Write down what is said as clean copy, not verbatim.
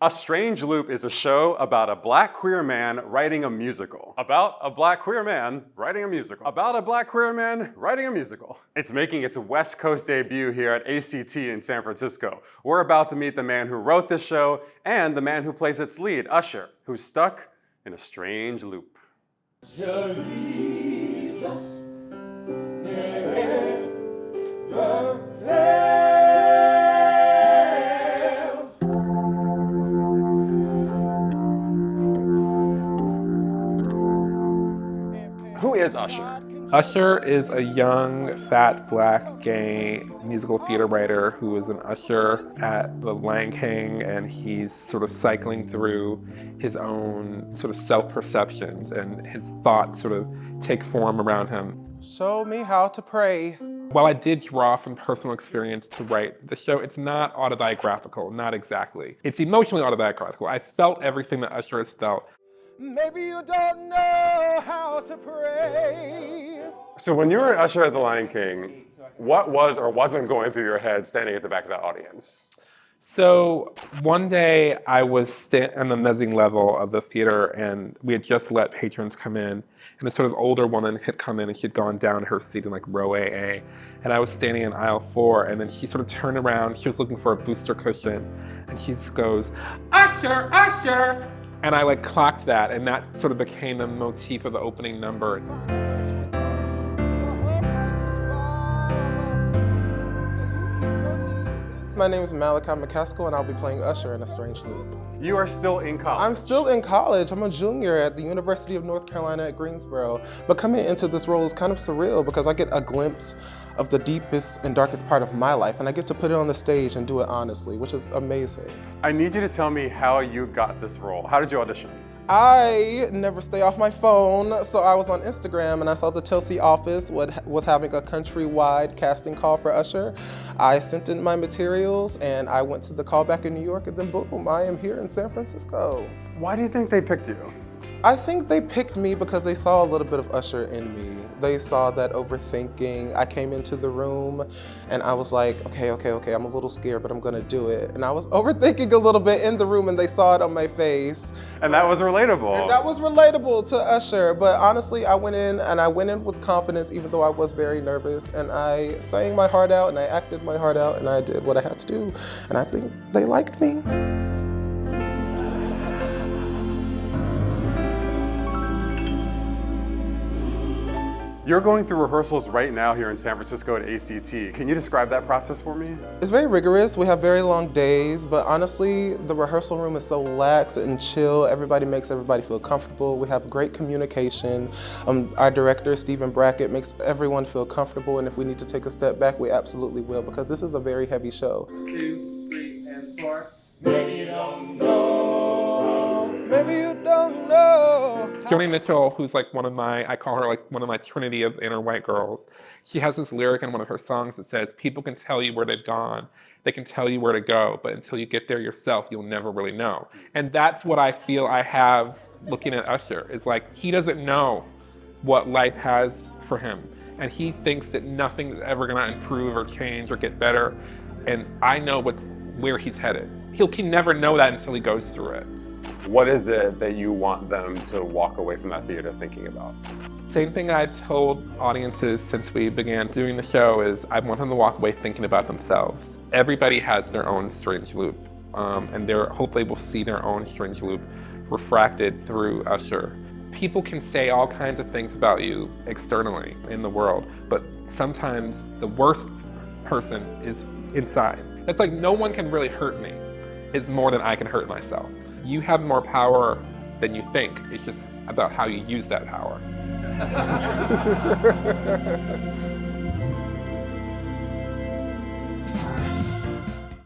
A Strange Loop is a show about a black queer man writing a musical. About a black queer man writing a musical. About a black queer man writing a musical. It's making its West Coast debut here at ACT in San Francisco. We're about to meet the man who wrote this show and the man who plays its lead, Usher, who's stuck in a strange loop. Who is Usher? Usher is a young, fat, black, gay musical theater writer who is an usher at the Lang King, and he's sort of cycling through his own sort of self-perceptions, and his thoughts sort of take form around him. Show me how to pray. While I did draw from personal experience to write the show, it's not autobiographical, not exactly. It's emotionally autobiographical. I felt everything that Usher has felt. Maybe you don't know how to pray. So when you were Usher at the Lion King, what was or wasn't going through your head standing at the back of that audience? So one day I was on the mezzanine level of the theater, and we had just let patrons come in, and a sort of older woman had come in, and she'd gone down her seat in like row AA, and I was standing in aisle 4, and then she sort of turned around, she was looking for a booster cushion, and she goes, "Usher, Usher!" And I like clocked that, and that sort of became the motif of the opening number. My name is Malachi McCaskill, and I'll be playing Usher in A Strange Loop. You are still in college. I'm still in college. I'm a junior at the University of North Carolina at Greensboro. But coming into this role is kind of surreal because I get a glimpse of the deepest and darkest part of my life, and I get to put it on the stage and do it honestly, which is amazing. I need you to tell me how you got this role. How did you audition? I never stay off my phone, so I was on Instagram and I saw the Chelsea office was having a countrywide casting call for Usher. I sent in my materials and I went to the callback in New York, and then boom, I am here in San Francisco. Why do you think they picked you? I think they picked me because they saw a little bit of Usher in me. They saw that overthinking. I came into the room and I was like, okay, I'm a little scared, but I'm gonna do it. And I was overthinking a little bit in the room, and they saw it on my face. And that was relatable. And that was relatable to Usher. But honestly, I went in with confidence, even though I was very nervous. And I sang my heart out, and I acted my heart out, and I did what I had to do. And I think they liked me. You're going through rehearsals right now here in San Francisco at ACT. Can you describe that process for me? It's very rigorous. We have very long days, but honestly, the rehearsal room is so lax and chill. Everybody makes everybody feel comfortable. We have great communication. Our director, Stephen Brackett, makes everyone feel comfortable, and if we need to take a step back, we absolutely will, because this is a very heavy show. 2, 3, and 4. Maybe you don't know. Maybe you don't know. Joni Mitchell, who's like I call her like one of my trinity of inner white girls. She has this lyric in one of her songs that says, people can tell you where they've gone, they can tell you where to go, but until you get there yourself, you'll never really know. And that's what I feel I have looking at Usher, is like, he doesn't know what life has for him. And he thinks that nothing's ever gonna improve or change or get better. And I know where he's headed. He can never know that until he goes through it. What is it that you want them to walk away from that theater thinking about? Same thing I told audiences since we began doing the show is I want them to walk away thinking about themselves. Everybody has their own strange loop, and hopefully will see their own strange loop refracted through Usher. People can say all kinds of things about you externally in the world, but sometimes the worst person is inside. It's like no one can really hurt me. It's more than I can hurt myself. You have more power than you think. It's just about how you use that power.